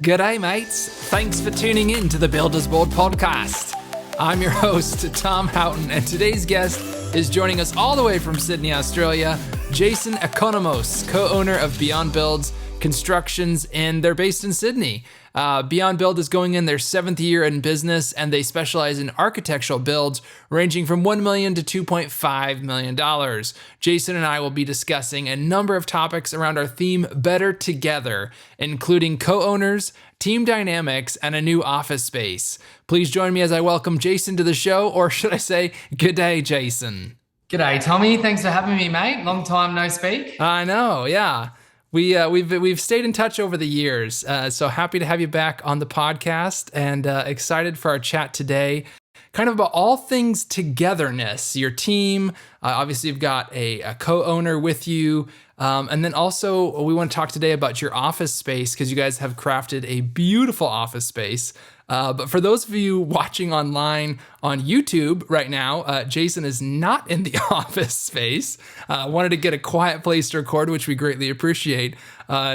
G'day, mates. Thanks for tuning in to the Builders Board podcast. I'm your host, Tom Houghton, and today's guest is joining us all the way from Sydney, Australia, Jason Economos, co-owner of Beyond Build's Constructions, and they're based in Sydney. Beyond Build is going in their 7th year in business, and they specialize in architectural builds ranging from $1 million to $2.5 million. Jason and I will be discussing a number of topics around our theme Better Together, including co-owners, team dynamics, and a new office space. Please join me as I welcome Jason to the show, or should I say, good day, Jason. G'day, Tommy. Thanks for having me, mate. Long time no speak. I know, yeah. We've stayed in touch over the years, so happy to have you back on the podcast and excited for our chat today, kind of about all things togetherness, your team. Obviously, you've got a co-owner with you, and then also we want to talk today about your office space because you guys have crafted a beautiful office space. But for those of you watching online on YouTube right now, Jason is not in the office space. Wanted to get a quiet place to record, which we greatly appreciate.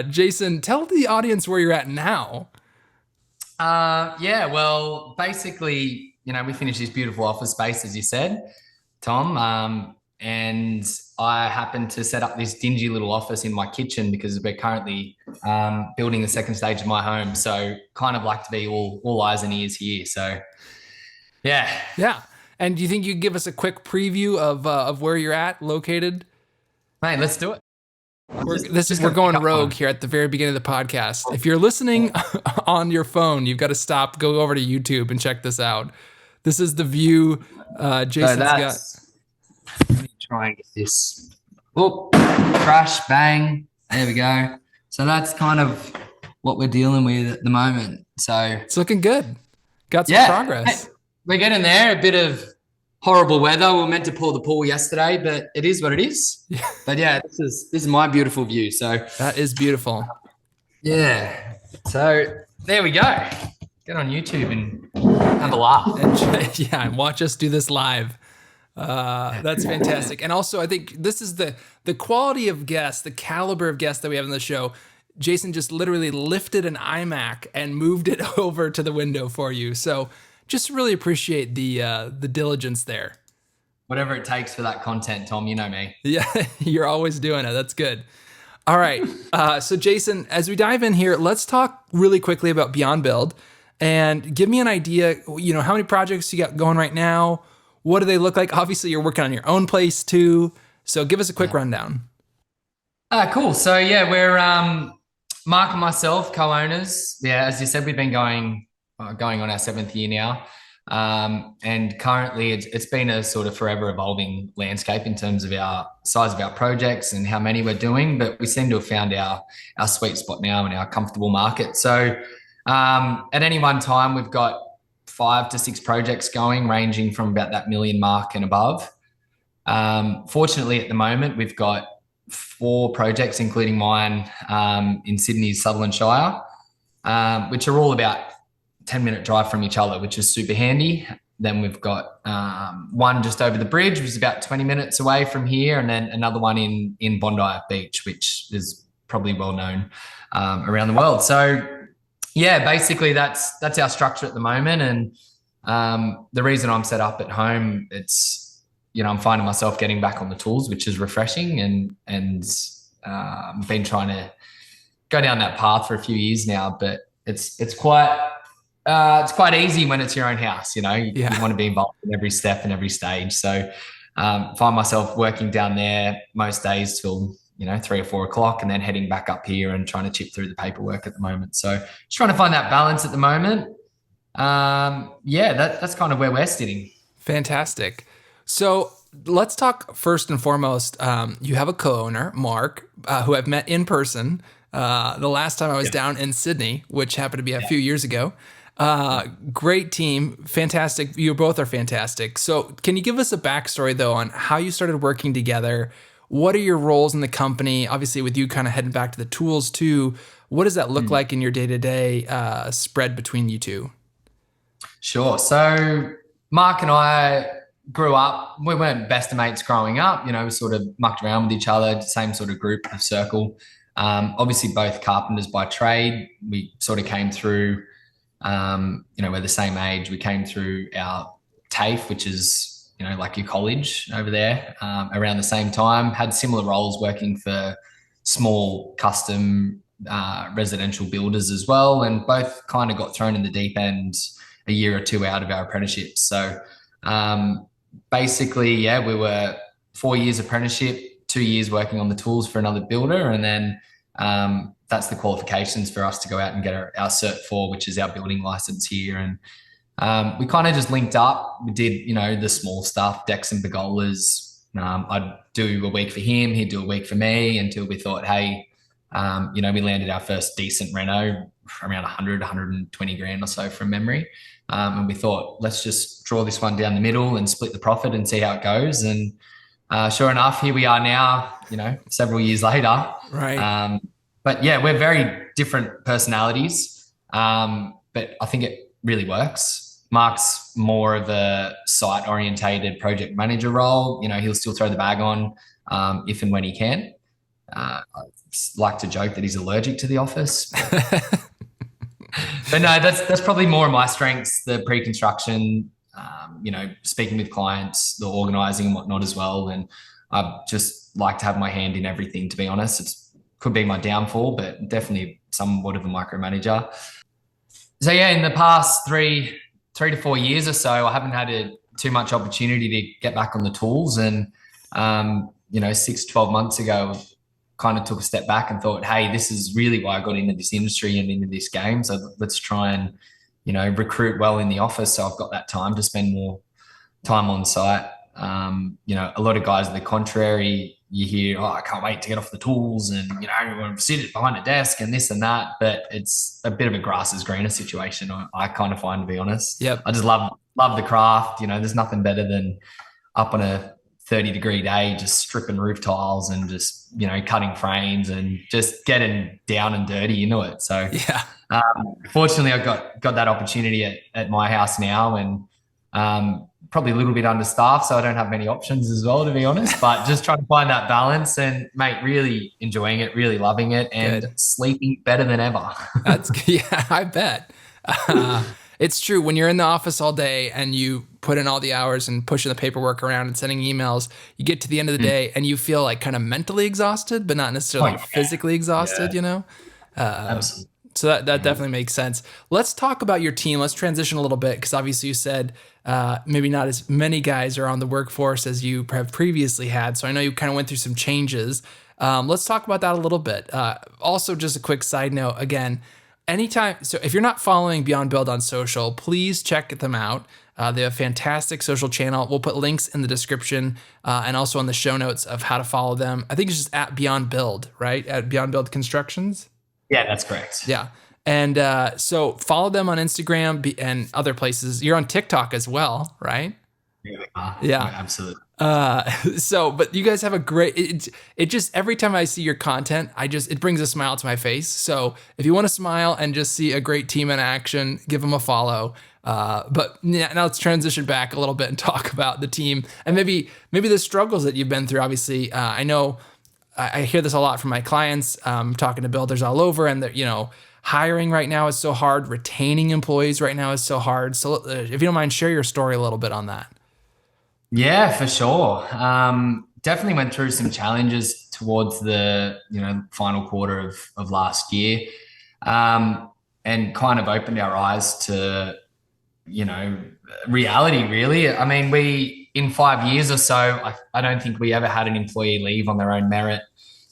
Jason, tell the audience where you're at now. Well, basically, we finished this beautiful office space, as you said, Tom, and I happened to set up this dingy little office in my kitchen because we're currently building the second stage of my home. So kind of like to be all eyes and ears here. So, yeah. Yeah. And do you think you could give us a quick preview of where you're located? Mate, let's do it. We're going rogue here at the very beginning of the podcast. If you're listening on your phone, you've got to stop, go over to YouTube and check this out. This is the view Jason's got. Let me try and get this. Oh, crash, bang. There we go. So that's kind of what we're dealing with at the moment. So it's looking good. Got some progress. Hey, we're getting there. A bit of horrible weather. We were meant to pour the pool yesterday, but it is what it is. Yeah. But yeah, this is my beautiful view. So that is beautiful. Yeah. So there we go. Get on YouTube and have a laugh. And watch us do this live. That's fantastic. And also, I think this is the quality of guests, the caliber of guests that we have on the show. Jason just literally lifted an iMac and moved it over to the window for you. So just really appreciate the diligence there. Whatever it takes for that content, Tom, you know me. Yeah, you're always doing it. That's good. All right. So Jason, as we dive in here, let's talk really quickly about Beyond Build and give me an idea, how many projects you got going right now? What do they look like? Obviously, you're working on your own place too. So give us a quick rundown. Cool. So yeah, we're Mark and myself, co-owners. Yeah, as you said, we've been going on our 7th year now. And currently it's been a sort of forever evolving landscape in terms of our size of our projects and how many we're doing, but we seem to have found our sweet spot now in our comfortable market. So at any one time, we've got 5 to 6 projects going, ranging from about that $1 million mark and above. Fortunately, at the moment, we've got 4 projects, including mine, in Sydney's Sutherland Shire, which are all about 10-minute drive from each other, which is super handy. Then we've got one just over the bridge, which is about 20 minutes away from here, and then another one in Bondi Beach, which is probably well known around the world. So yeah, basically that's our structure at the moment. And the reason I'm set up at home, it's, I'm finding myself getting back on the tools, which is refreshing, and been trying to go down that path for a few years now, but it's quite easy when it's your own house. You want to be involved in every step and every stage. So find myself working down there most days till 3 or 4 o'clock, and then heading back up here and trying to chip through the paperwork at the moment. So just trying to find that balance at the moment. That's kind of where we're sitting. Fantastic. So let's talk first and foremost. You have a co-owner, Mark, who I've met in person the last time I was down in Sydney, which happened to be a few years ago. Great team. Fantastic. You both are fantastic. So can you give us a backstory though on how you started working together? What are your roles in the company? Obviously with you kind of heading back to the tools too, what does that look like in your day-to-day spread between you two? Sure. So Mark and I grew up, we weren't best of mates growing up, we sort of mucked around with each other, same sort of group of circle. Obviously, both carpenters by trade. We sort of came through, we're the same age. We came through our TAFE, which is, like your college over there, around the same time, had similar roles working for small custom residential builders as well. And both kind of got thrown in the deep end a year or two out of our apprenticeships. So basically, yeah, we were 4 years apprenticeship, 2 years working on the tools for another builder. And then that's the qualifications for us to go out and get our Cert 4, which is our building license here. And we kind of just linked up. We did, the small stuff, decks and pergolas. I'd do a week for him, he'd do a week for me, until we thought, hey, we landed our first decent reno around 120 grand or so from memory. And we thought, let's just draw this one down the middle and split the profit and see how it goes. And sure enough, here we are now, several years later. Right. But yeah, we're very different personalities. But I think it really works. Mark's more of a site orientated project manager role. He'll still throw the bag on if and when he can. I like to joke that he's allergic to the office. But no, that's probably more of my strengths, the pre-construction, speaking with clients, the organizing and whatnot as well. And I just like to have my hand in everything, to be honest. It could be my downfall, but definitely somewhat of a micromanager. So yeah, in the past three to 4 years or so, I haven't had too much opportunity to get back on the tools. And, 6 to 12 months ago, kind of took a step back and thought, hey, this is really why I got into this industry and into this game. So let's try and, recruit well in the office. So I've got that time to spend more time on site. A lot of guys are the contrary. You hear, oh, I can't wait to get off the tools and, sit behind a desk and this and that. But it's a bit of a grass is greener situation, I kind of find, to be honest. Yep. I just love the craft. There's nothing better than up on a 30-degree day, just stripping roof tiles and just, cutting frames and just getting down and dirty into it. So Yeah. Fortunately, I've got that opportunity at my house now, and probably a little bit understaffed, so I don't have many options as well, to be honest, but just trying to find that balance and, mate, really enjoying it, really loving it, and sleeping better than ever. Yeah, I bet. It's true. When you're in the office all day and you put in all the hours and pushing the paperwork around and sending emails, you get to the end of the day and you feel like kind of mentally exhausted, but not necessarily physically exhausted, Absolutely. So that definitely makes sense. Let's talk about your team. Let's transition a little bit, because obviously you said maybe not as many guys are on the workforce as you have previously had. So I know you kind of went through some changes. Let's talk about that a little bit. Also, just a quick side note, again, so if you're not following Beyond Build on social, please check them out. They have a fantastic social channel. We'll put links in the description and also on the show notes of how to follow them. I think it's just at Beyond Build, right? At Beyond Build Constructions. Yeah, that's correct. Yeah. And so follow them on Instagram and other places. You're on TikTok as well, right? Yeah, absolutely. But you guys have a great, it just, every time I see your content, it brings a smile to my face. So if you want to smile and just see a great team in action, give them a follow. But yeah, now let's transition back a little bit and talk about the team and maybe the struggles that you've been through. Obviously, I know I hear this a lot from my clients, talking to builders all over, and that, hiring right now is so hard. Retaining employees right now is so hard. So if you don't mind, share your story a little bit on that. Yeah, for sure. Definitely went through some challenges towards the final quarter of last year, and kind of opened our eyes to reality. Really, I mean, in 5 years or so, I don't think we ever had an employee leave on their own merit.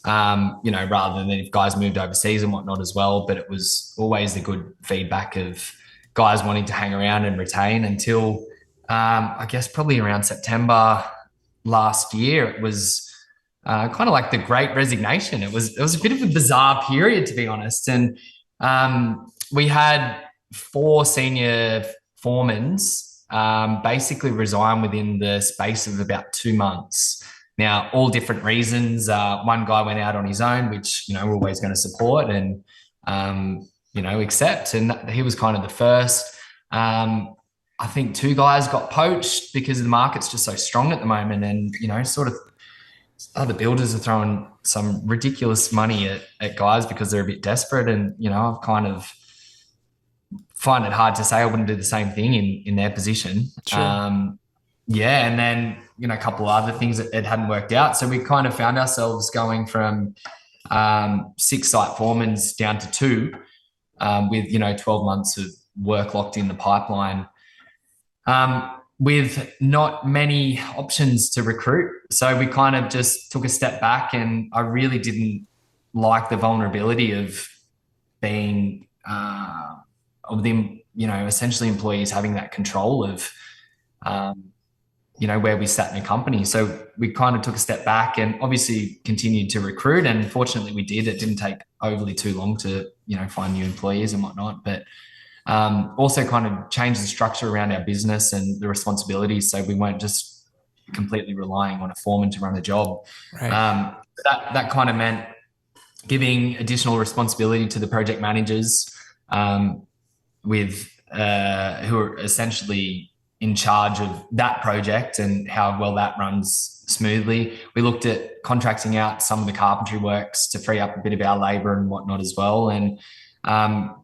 Rather than if guys moved overseas and whatnot as well. But it was always the good feedback of guys wanting to hang around and retain until, I guess, probably around September last year. It was kind of like the Great Resignation. It was a bit of a bizarre period, to be honest. And we had 4 senior foremans basically resign within the space of about 2 months. Now, all different reasons. One guy went out on his own, which, we're always going to support and, accept. And he was kind of the first. I think 2 guys got poached because the market's just so strong at the moment. And, sort of other builders are throwing some ridiculous money at guys because they're a bit desperate. And, I've kind of find it hard to say I wouldn't do the same thing in their position. Sure. Yeah. And then, a couple of other things that it hadn't worked out. So we kind of found ourselves going from 6 site foremans down to 2 with, 12 months of work locked in the pipeline. With not many options to recruit. So we kind of just took a step back, and I really didn't like the vulnerability of being, of them, essentially employees having that control of, where we sat in a company. So we kind of took a step back and obviously continued to recruit. And fortunately we did. It didn't take overly too long to, find new employees and whatnot. But also kind of change the structure around our business and the responsibilities, so we weren't just completely relying on a foreman to run a job. Right. That kind of meant giving additional responsibility to the project managers, with who are essentially in charge of that project and how well that runs smoothly. We looked at contracting out some of the carpentry works to free up a bit of our labor and whatnot as well. And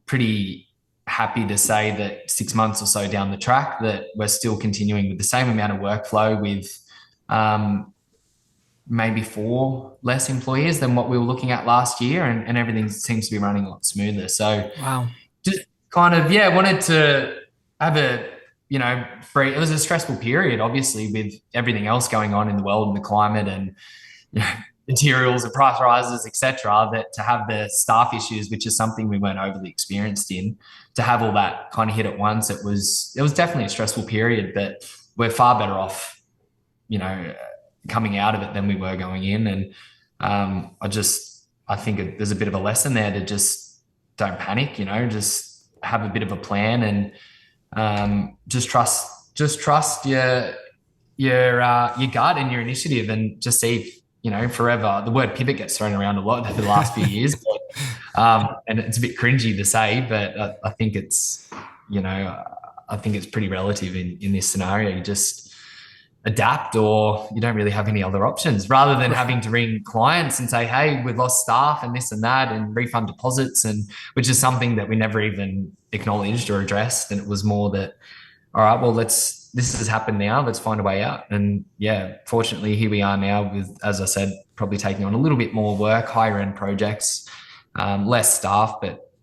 pretty happy to say that 6 months or so down the track that we're still continuing with the same amount of workflow with maybe 4 less employees than what we were looking at last year, and everything seems to be running a lot smoother. So Wow. just kind of, wanted to have a, it was a stressful period, obviously, with everything else going on in the world and the climate and, materials and price rises, etc., that to have the staff issues, which is something we weren't overly experienced in, to have all that kind of hit at once, it was definitely a stressful period, but we're far better off, coming out of it than we were going in. And I think there's a bit of a lesson there to just don't panic, just have a bit of a plan and just trust your gut and your initiative, and just see if, forever. The word pivot gets thrown around a lot over the last few years, but, and it's a bit cringy to say, but I think it's, I think it's pretty relative in this scenario. You just adapt, or you don't really have any other options, rather than having to ring clients and say, hey, we've lost staff and this and that, and refund deposits, and which is something that we never even acknowledged or addressed. And it was more that, all right, well, this has happened now, let's find a way out. And fortunately here we are now with, as I said, probably taking on a little bit more work, higher end projects, less staff, but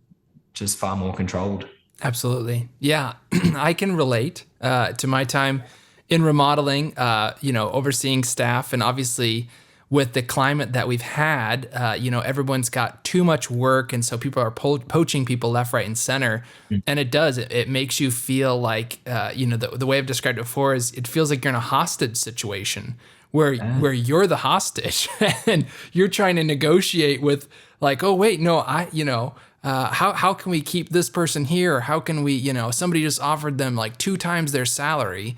just far more controlled. Absolutely. Yeah. I can relate to my time in remodeling, overseeing staff, and obviously with the climate that we've had, everyone's got too much work. And so people are poaching people left, right, and center. And it makes you feel like, the way I've described it before is it feels like you're in a hostage situation where you're the hostage and you're trying to negotiate with like, oh, wait, no, how can we keep this person here? Or how can we, somebody just offered them like 2 times their salary.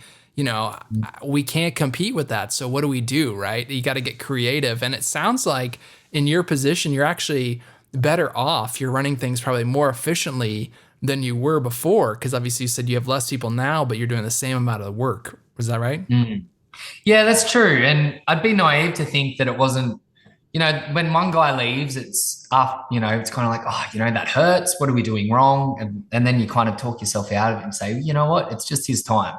We can't compete with that. So what do we do, right? You got to get creative. And it sounds like in your position, you're actually better off. You're running things probably more efficiently than you were before, because obviously you said you have less people now, but you're doing the same amount of work. Was that right? Yeah, that's true. And I'd be naive to think that it wasn't, when one guy leaves, it's it's kind of like, oh, that hurts. What are we doing wrong? And then you kind of talk yourself out of it and say, you know what, it's just his time.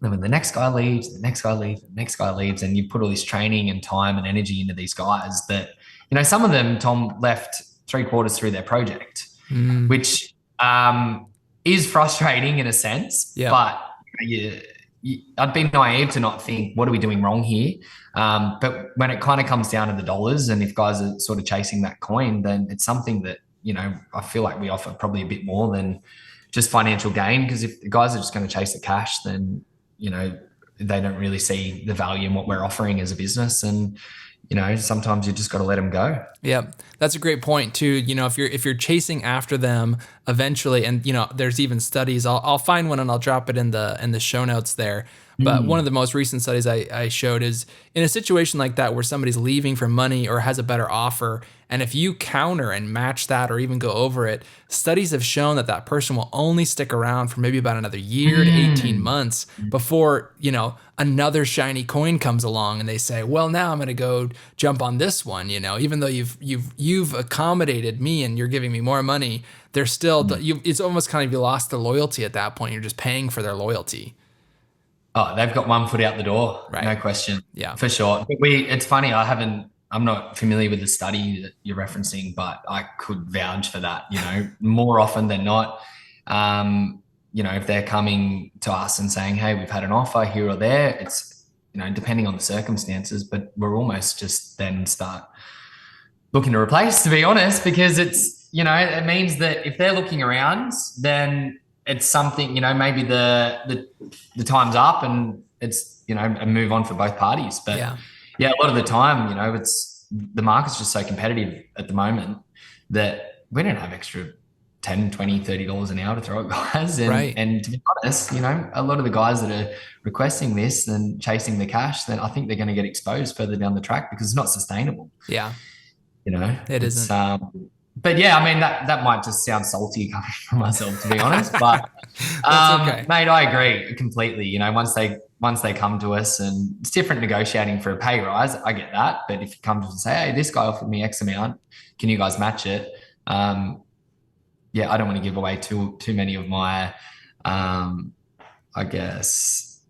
Then when the next guy leaves, the next guy leaves, the next guy leaves, and you put all this training and time and energy into these guys that, some of them, Tom, left 3/4 through their project, which is frustrating in a sense. Yeah. But I'd be naive to not think, what are we doing wrong here? But when it kind of comes down to the dollars, and if guys are sort of chasing that coin, then it's something that, I feel like we offer probably a bit more than just financial gain. Because if the guys are just going to chase the cash, then they don't really see the value in what we're offering as a business. And, sometimes you just got to let them go. Yeah, that's a great point too. If you're chasing after them eventually, and there's even studies. I'll find one and I'll drop it in the show notes there. But one of the most recent studies I showed is in a situation like that where somebody's leaving for money or has a better offer, and if you counter and match that or even go over it, studies have shown that person will only stick around for maybe about another year to 18 months before, another shiny coin comes along and they say, well, now I'm going to go go jump on this one, even though you've accommodated me and you're giving me more money, they're still, it's almost kind of, you lost the loyalty at that point. You're just paying for their loyalty. Oh, they've got one foot out the door, Right. no question. Yeah. For sure. But it's funny, I'm not familiar with the study that you're referencing, but I could vouch for that, more often than not. If they're coming to us and saying, hey, we've had an offer here or there, it's, depending on the circumstances, but we're almost just then start looking to replace, to be honest, because it's, it means that if they're looking around, then it's something, maybe the time's up and it's, a move on for both parties. But yeah, a lot of the time, it's, the market's just so competitive at the moment that we don't have extra 10, 20, $30 an hour to throw at guys. And to be honest, a lot of the guys that are requesting this and chasing the cash, then I think they're going to get exposed further down the track because it's not sustainable. Yeah. It isn't. But yeah, I mean, that might just sound salty coming from myself, to be honest, but okay. Mate, I agree completely. Once they come to us, and it's different negotiating for a pay rise, I get that. But if you come to us and say, hey, this guy offered me X amount, can you guys match it? I don't want to give away too many of my, I guess,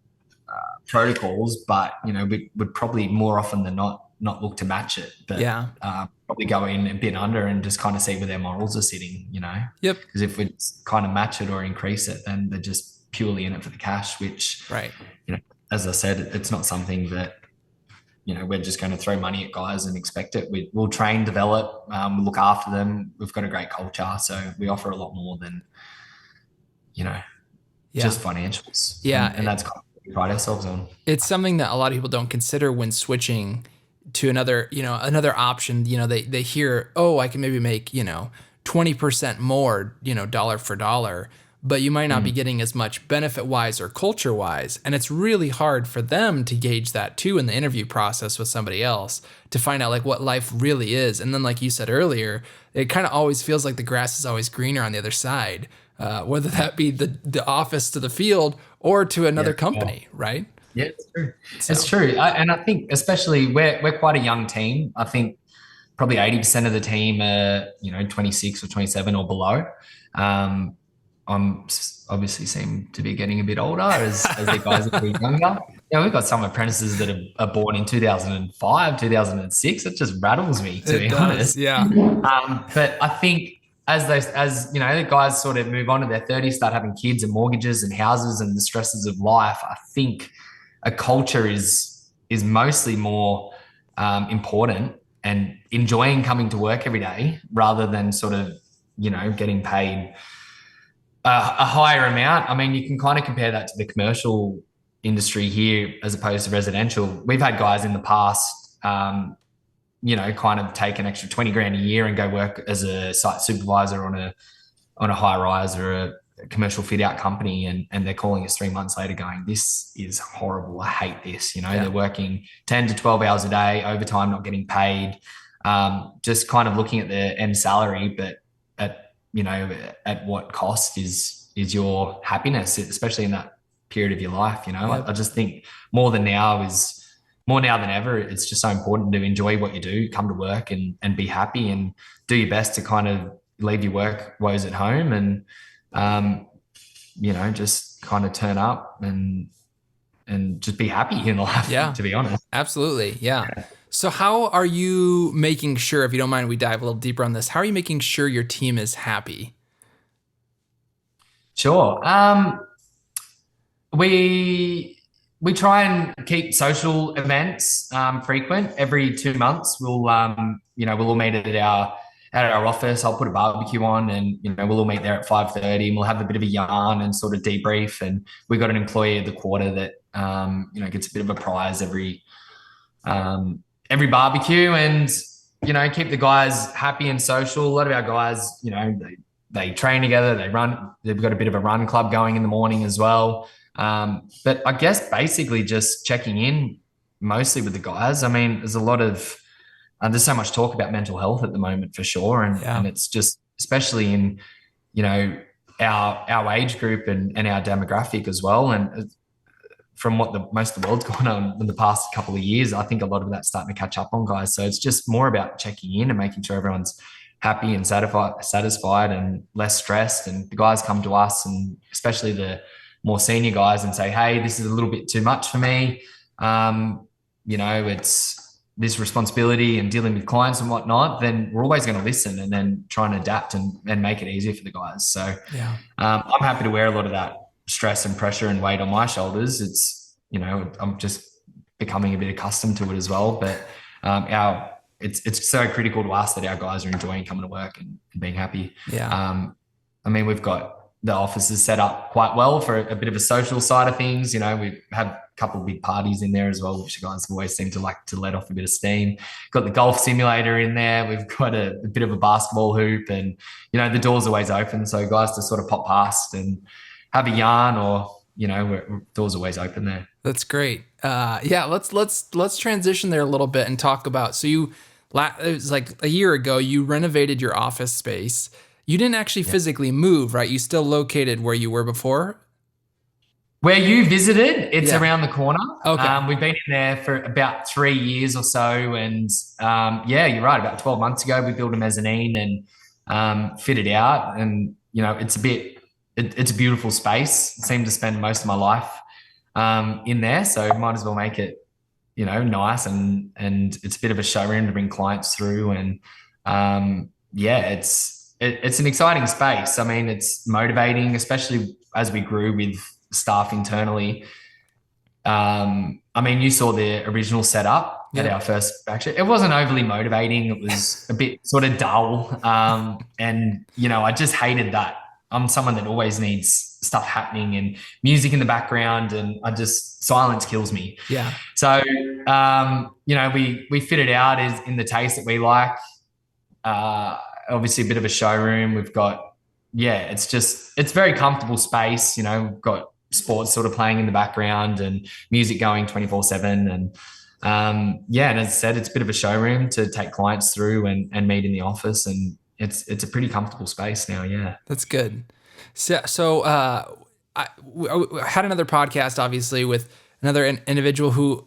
protocols, but we would probably more often than not look to match it, but probably go in a bit under and just kind of see where their morals are sitting, Yep. Because if we kind of match it or increase it, then they're just purely in it for the cash, which, as I said, it's not something that, we're just going to throw money at guys and expect it. We'll train, develop, we'll look after them. We've got a great culture. So we offer a lot more than, just financials. Yeah. And that's kind of what we pride ourselves on. It's something that a lot of people don't consider when switching to another option. They hear, oh, I can maybe make, 20% more, dollar for dollar, but you might not be getting as much benefit wise or culture wise. And it's really hard for them to gauge that too in the interview process with somebody else to find out like what life really is. And then, like you said earlier, it kind of always feels like the grass is always greener on the other side, whether that be the office to the field or to another company, right? Yeah, it's true. It's true. And I think especially we're quite a young team. I think probably 80% of the team are, 26 or 27 or below. I'm obviously seem to be getting a bit older as the guys are a bit younger. We've got some apprentices that are born in 2005, 2006. It just rattles me, to be honest. Yeah. But I think as the guys sort of move on to their 30s, start having kids and mortgages and houses and the stresses of life, I think a culture is mostly more important, and enjoying coming to work every day rather than sort of, getting paid a higher amount. I mean, you can kind of compare that to the commercial industry here as opposed to residential. We've had guys in the past, kind of take an extra 20 grand a year and go work as a site supervisor on a high rise or a commercial fit out company, and they're calling us 3 months later going, this is horrible. I hate this. They're working 10 to 12 hours a day, overtime, not getting paid, just kind of looking at their end salary, but at what cost is your happiness, especially in that period of your life. I just think more than now than ever, it's just so important to enjoy what you do, come to work and be happy and do your best to kind of leave your work woes at home and, just kind of turn up and just be happy in life, to be honest. Absolutely. Yeah. So how are you making sure, if you don't mind, we dive a little deeper on this, how are you making sure your team is happy? Sure. We try and keep social events frequent. Every 2 months, we'll all meet at our office. I'll put a barbecue on, and we'll all meet there at 5:30, and we'll have a bit of a yarn and sort of debrief. And we got an employee of the quarter that gets a bit of a prize every barbecue, and keep the guys happy and social. A lot of our guys, they train together, they run. They've got a bit of a run club going in the morning as well. But I guess basically just checking in mostly with the guys. I mean, there's a lot of there's so much talk about mental health at the moment for sure, and it's just especially in our age group and our demographic as well. And from what most of the world's gone on in the past couple of years, I think a lot of that's starting to catch up on guys. So it's just more about checking in and making sure everyone's happy and satisfied and less stressed. And the guys come to us, and especially the more senior guys, and say, hey, this is a little bit too much for me. It's this responsibility and dealing with clients and whatnot, then we're always going to listen and then try and adapt and make it easier for the guys. So I'm happy to wear a lot of that stress and pressure and weight on my shoulders. It's, I'm just becoming a bit accustomed to it as well. But it's so critical to us that our guys are enjoying coming to work and being happy. Yeah. We've got the offices set up quite well for a bit of a social side of things. We have a couple of big parties in there as well, which the guys always seem to like to let off a bit of steam. Got the golf simulator in there. We've got a bit of a basketball hoop, and, the door's always open. So guys to sort of pop past and have a yarn, or, door's always open there. That's great. Let's transition there a little bit and talk about, so it was like a year ago, you renovated your office space. You didn't actually physically move, right? You still located where you were before? Where you visited, it's around the corner. Okay. We've been in there for about 3 years or so. And you're right. About 12 months ago, we built a mezzanine and fitted out. And, it's a beautiful space. I seem to spend most of my life in there. So might as well make it, nice. And it's a bit of a showroom to bring clients through. And it's an exciting space. I mean, it's motivating, especially as we grew with staff internally. You saw the original setup at our first action. It wasn't overly motivating. It was a bit sort of dull. I just hated that. I'm someone that always needs stuff happening and music in the background, and silence kills me. Yeah. So, we fit it out as in the taste that we like. Obviously a bit of a showroom. We've got, it's very comfortable space. We've got sports sort of playing in the background and music going 24/7. And and as I said, it's a bit of a showroom to take clients through and meet in the office. And it's a pretty comfortable space now. Yeah. That's good. So I had another podcast, obviously, with another individual who,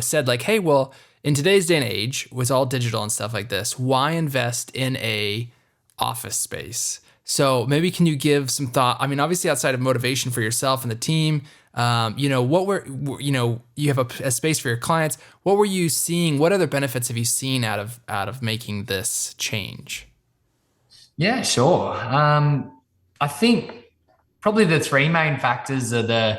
said like, hey, well, in today's day and age, with all digital and stuff like this, why invest in a office space? So maybe can you give some thought? I mean, obviously outside of motivation for yourself and the team, you have a space for your clients. What were you seeing? What other benefits have you seen out of making this change? Yeah, sure. I think probably the three main factors are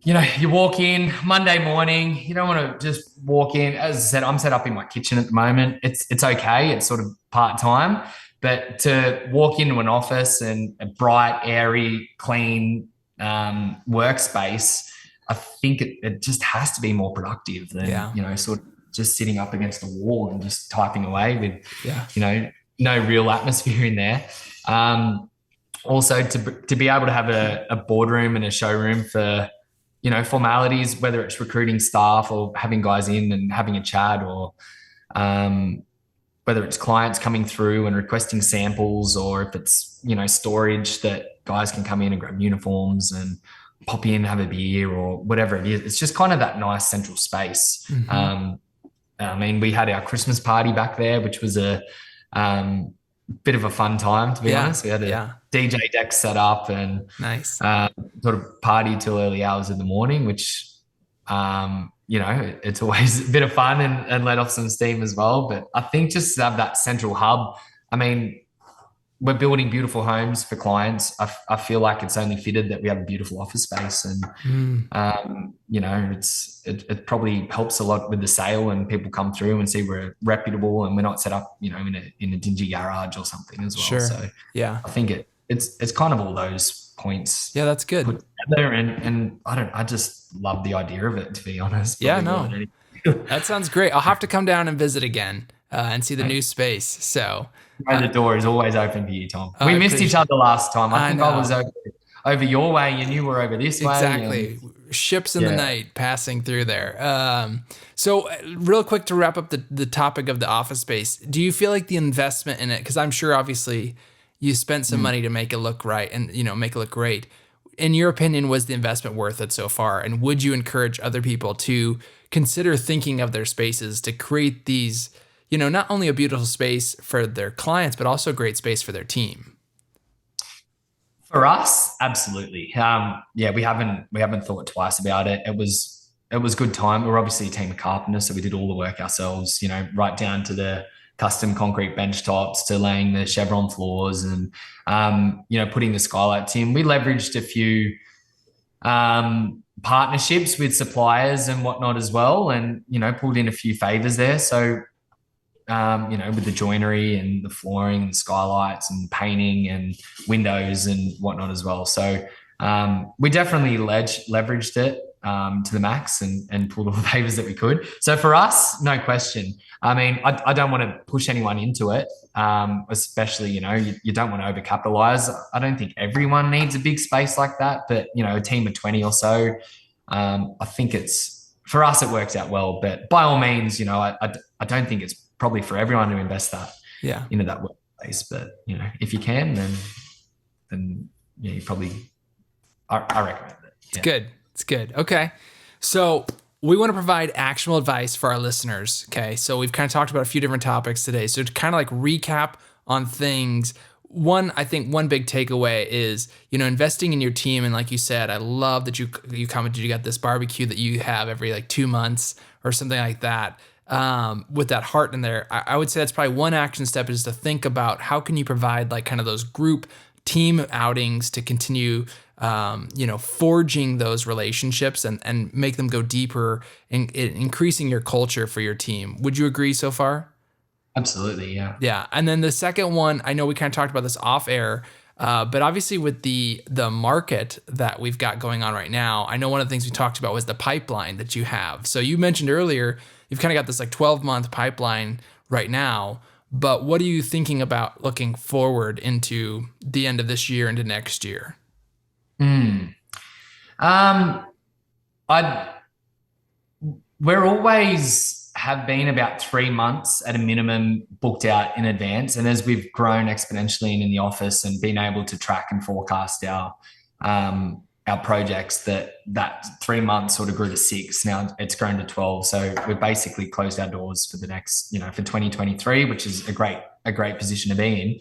you walk in Monday morning, you don't want to just walk in. As I said, I'm set up in my kitchen at the moment. It's okay. It's sort of part-time, but to walk into an office and a bright, airy, clean workspace, I think it just has to be more productive than, sort of just sitting up against the wall and just typing away with, no real atmosphere in there. Also to be able to have a boardroom and a showroom for, formalities, whether it's recruiting staff or having guys in and having a chat, or whether it's clients coming through and requesting samples, or if it's, storage that guys can come in and grab uniforms and pop in, have a beer or whatever it is. It's just kind of that nice central space. Mm-hmm. We had our Christmas party back there, which was a bit of a fun time, to be honest. We had a DJ deck set up and nice sort of party till early hours of the morning, which, it's always a bit of fun and let off some steam as well. But I think just to have that central hub, we're building beautiful homes for clients. I feel like it's only fitted that we have a beautiful office space, and it probably helps a lot with the sale, and people come through and see we're reputable and we're not set up, in a dingy garage or something as well. Sure. So I think it's kind of all those points. Yeah, that's good. Put together, and I just love the idea of it, to be honest. That sounds great. I'll have to come down and visit again and see the new space. So. The door is always open for you, Tom. We missed each other last time. I think I was over your way and you were over this way. Exactly. Ships in the night passing through there. So real quick to wrap up the topic of the office space, do you feel like the investment in it, because I'm sure obviously you spent some money to make it look right and, make it look great. in your opinion, was the investment worth it so far? And would you encourage other people to consider thinking of their spaces to create these, not only a beautiful space for their clients, but also a great space for their team? For us, absolutely. Yeah, we haven't thought twice about it. It was good time. We're obviously a team of carpenters, so we did all the work ourselves. Right down to the custom concrete bench tops to laying the chevron floors and putting the skylights in. We leveraged a few partnerships with suppliers and whatnot as well, and pulled in a few favors there. So with the joinery and the flooring and skylights and painting and windows and whatnot as well. So we definitely leveraged it to the max and pulled all the favors that we could. So for us, no question. I mean, I don't want to push anyone into it, especially, you don't want to overcapitalize. I don't think everyone needs a big space like that, but, a team of 20 or so, I think for us, it works out well. But by all means, I don't think it's probably for everyone to invest that into that workplace. But if you can, then you probably I recommend it. It's good. Okay. So we want to provide actionable advice for our listeners. Okay. So we've kind of talked about a few different topics today. So to kind of like recap on things, I think one big takeaway is, investing in your team. And like you said, I love that you commented you got this barbecue that you have every like 2 months or something like that. With that heart in there, I would say that's probably one action step, is to think about how can you provide like kind of those group team outings to continue, forging those relationships and make them go deeper in increasing your culture for your team. Would you agree so far? Absolutely. Yeah. Yeah. And then the second one, I know we kind of talked about this off air, but obviously with the market that we've got going on right now, I know one of the things we talked about was the pipeline that you have. So you mentioned earlier, you've kind of got this like 12-month pipeline right now, but what are you thinking about looking forward into the end of this year into next year? I We're always have been about 3 months at a minimum booked out in advance. And as we've grown exponentially in the office and been able to track and forecast our projects, that 3 months sort of grew to 6. Now it's grown to 12. So we've basically closed our doors for the next, for 2023, which is a great position to be in.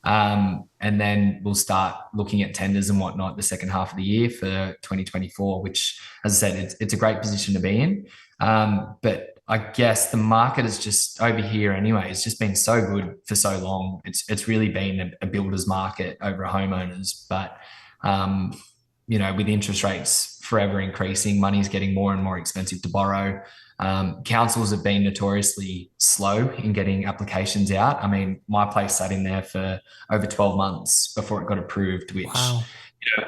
And then we'll start looking at tenders and whatnot the second half of the year for 2024, which, as I said, it's a great position to be in. But I guess the market is just over here anyway. It's just been so good for so long. It's really been a builder's market over a homeowner's. But with interest rates forever increasing, money's getting more and more expensive to borrow. Councils have been notoriously slow in getting applications out. I mean, my place sat in there for over 12 months before it got approved, which Wow.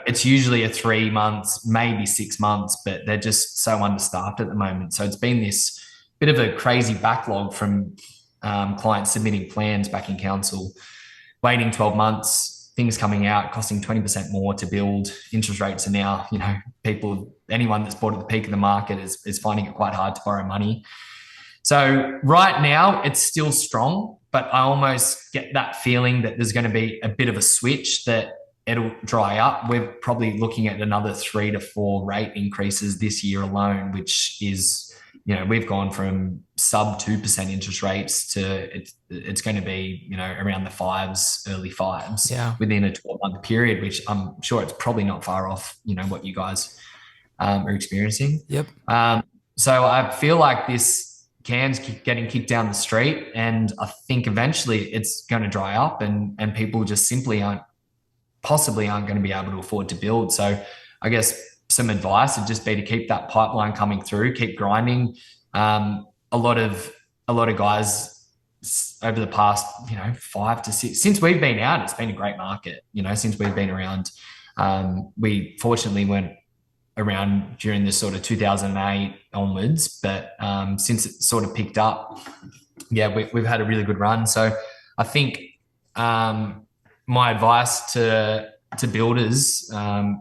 It's usually a 3 months, maybe 6 months, but they're just so understaffed at the moment. So it's been this bit of a crazy backlog from clients submitting plans back in council, waiting 12 months, things coming out, costing 20% more to build. Interest rates are now, anyone that's bought at the peak of the market is finding it quite hard to borrow money. So right now it's still strong, but I almost get that feeling that there's going to be a bit of a switch, that it'll dry up. We're probably looking at another 3 to 4 rate increases this year alone, which is, we've gone from sub 2% interest rates to it's going to be, around the 5s, early 5s within a 12-month period, which I'm sure it's probably not far off, what you guys are experiencing. Yep. So I feel like this can's getting kicked down the street, and I think eventually it's going to dry up and people just simply aren't going to be able to afford to build. So I guess some advice would just be to keep that pipeline coming through, keep grinding. A lot of guys over the past, 5 to 6, since we've been out, it's been a great market, since we've been around. We fortunately weren't around during this sort of 2008 onwards, but since it sort of picked up, we've had a really good run. So I think my advice to builders,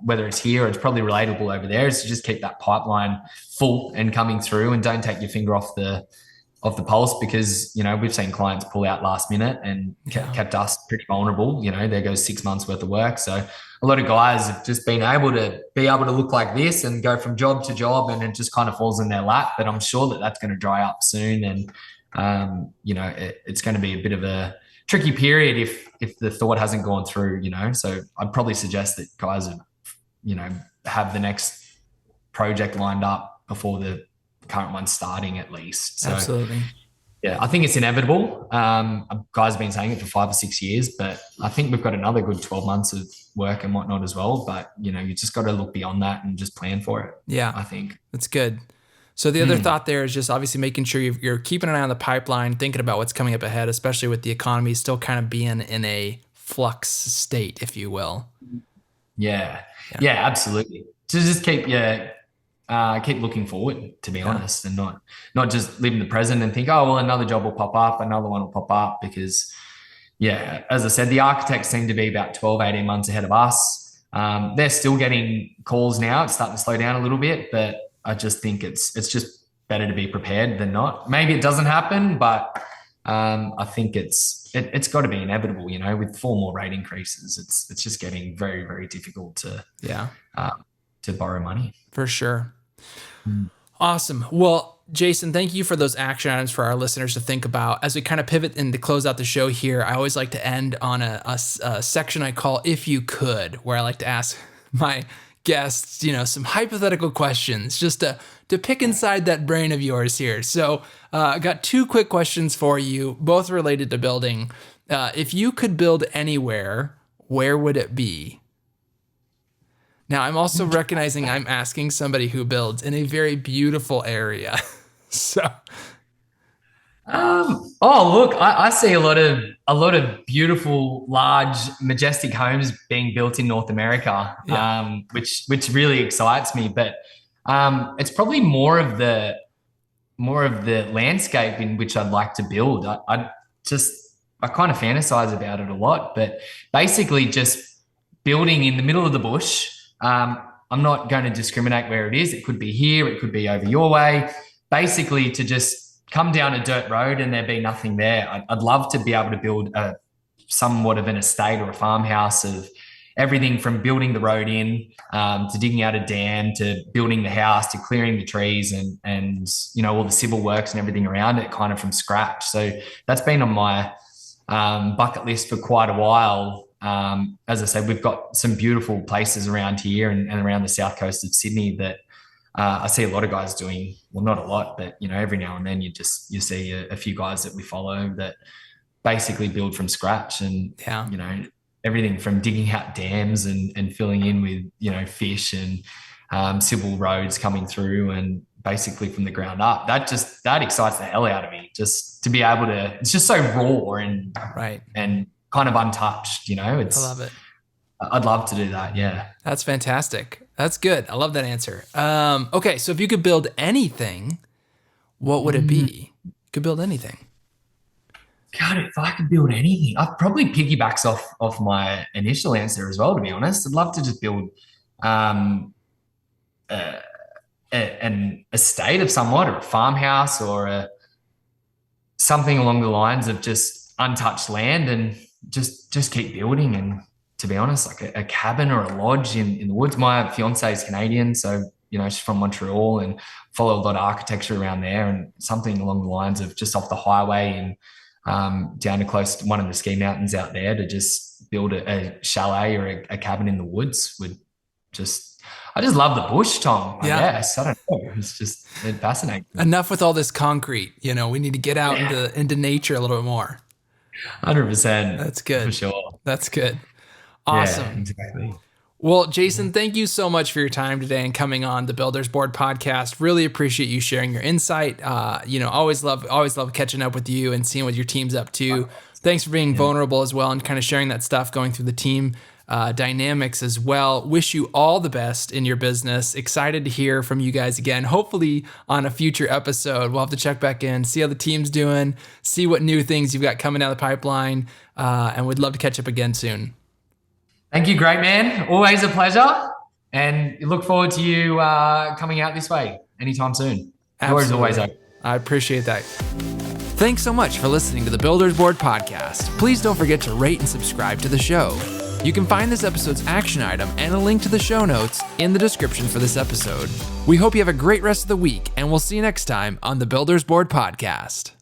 whether it's here or it's probably relatable over there, is to just keep that pipeline full and coming through, and don't take your finger off the of the pulse, because we've seen clients pull out last minute and kept us pretty vulnerable. There goes 6 months worth of work. So a lot of guys have just been able to look like this and go from job to job, and it just kind of falls in their lap. But I'm sure that that's going to dry up soon, and it's going to be a bit of a tricky period if the thought hasn't gone through. So I'd probably suggest that guys have the next project lined up before the current one's starting, at least. So, absolutely. Yeah, I think it's inevitable. Guys have been saying it for 5 or 6 years, but I think we've got another good 12 months of work and whatnot as well. But, you just got to look beyond that and just plan for it. Yeah, I think. That's good. So the other thought there is just obviously making sure you're keeping an eye on the pipeline, thinking about what's coming up ahead, especially with the economy still kind of being in a flux state, if you will. Yeah, absolutely. So just keep looking forward, to be honest, and not just live in the present and think, oh, well, another job will pop up, another one will pop up, because, as I said, the architects seem to be about 12, 18 months ahead of us. They're still getting calls now. It's starting to slow down a little bit, but I just think it's just better to be prepared than not. Maybe it doesn't happen, but I think it's got to be inevitable. With 4 more rate increases, it's just getting very, very difficult to borrow money. For sure. Awesome. Well, Jason, thank you for those action items for our listeners to think about. As we kind of pivot and to close out the show here, I always like to end on a section I call If You Could, where I like to ask my guests, some hypothetical questions just to pick inside that brain of yours here. So I got 2 quick questions for you, both related to building. If you could build anywhere, where would it be? Now, I'm also recognizing I'm asking somebody who builds in a very beautiful area. So, look, I see a lot of beautiful, large, majestic homes being built in North America, which really excites me. But it's probably more of the landscape in which I'd like to build. I kind of fantasize about it a lot, but basically just building in the middle of the bush. I'm not going to discriminate where it is. It could be here, it could be over your way. Basically, to just come down a dirt road and there be nothing there. I'd love to be able to build somewhat of an estate or a farmhouse of everything from building the road in, to digging out a dam, to building the house, to clearing the trees and all the civil works and everything around it, kind of from scratch. So that's been on my bucket list for quite a while. As I said, we've got some beautiful places around here and around the south coast of Sydney that I see a lot of guys doing. Well, not a lot, but every now and then you see a few guys that we follow that basically build from scratch, and everything from digging out dams and filling in with fish and civil roads coming through, and basically from the ground up. That excites the hell out of me. Just to be able to, it's just so raw and kind of untouched. I love it. I'd love to do that. Yeah. That's fantastic. That's good. I love that answer. Okay. So if you could build anything, what would it be? You could build anything. God, if I could build anything, I'd probably piggybacks off my initial answer as well, to be honest. I'd love to just build an estate of somewhat, or a farmhouse, or something along the lines of just untouched land, and just keep building. And to be honest, like a cabin or a lodge in the woods. My fiance is Canadian, so she's from Montreal, and follow a lot of architecture around there, and something along the lines of just off the highway and down to close to one of the ski mountains out there, to just build a chalet or a cabin in the woods I just love the bush, Tom. I guess. I don't know. It fascinates me. Enough with all this concrete. We need to get out into nature a little bit more. 100%. That's good. For sure. That's good. Awesome. Yeah, exactly. Well, Jason, thank you so much for your time today and coming on the Builders Board podcast. Really appreciate you sharing your insight. Always love catching up with you and seeing what your team's up to. Thanks for being vulnerable as well and kind of sharing that stuff, going through the team dynamics as well. Wish you all the best in your business. Excited to hear from you guys again, hopefully on a future episode. We'll have to check back in, see how the team's doing, see what new things you've got coming down the pipeline, and we'd love to catch up again soon. Thank you. Great, man. Always a pleasure. And look forward to you coming out this way anytime soon. Absolutely. Always open. I appreciate that. Thanks so much for listening to the Builders Board podcast. Please don't forget to rate and subscribe to the show. You can find this episode's action item and a link to the show notes in the description for this episode. We hope you have a great rest of the week, and we'll see you next time on the Builders Board podcast.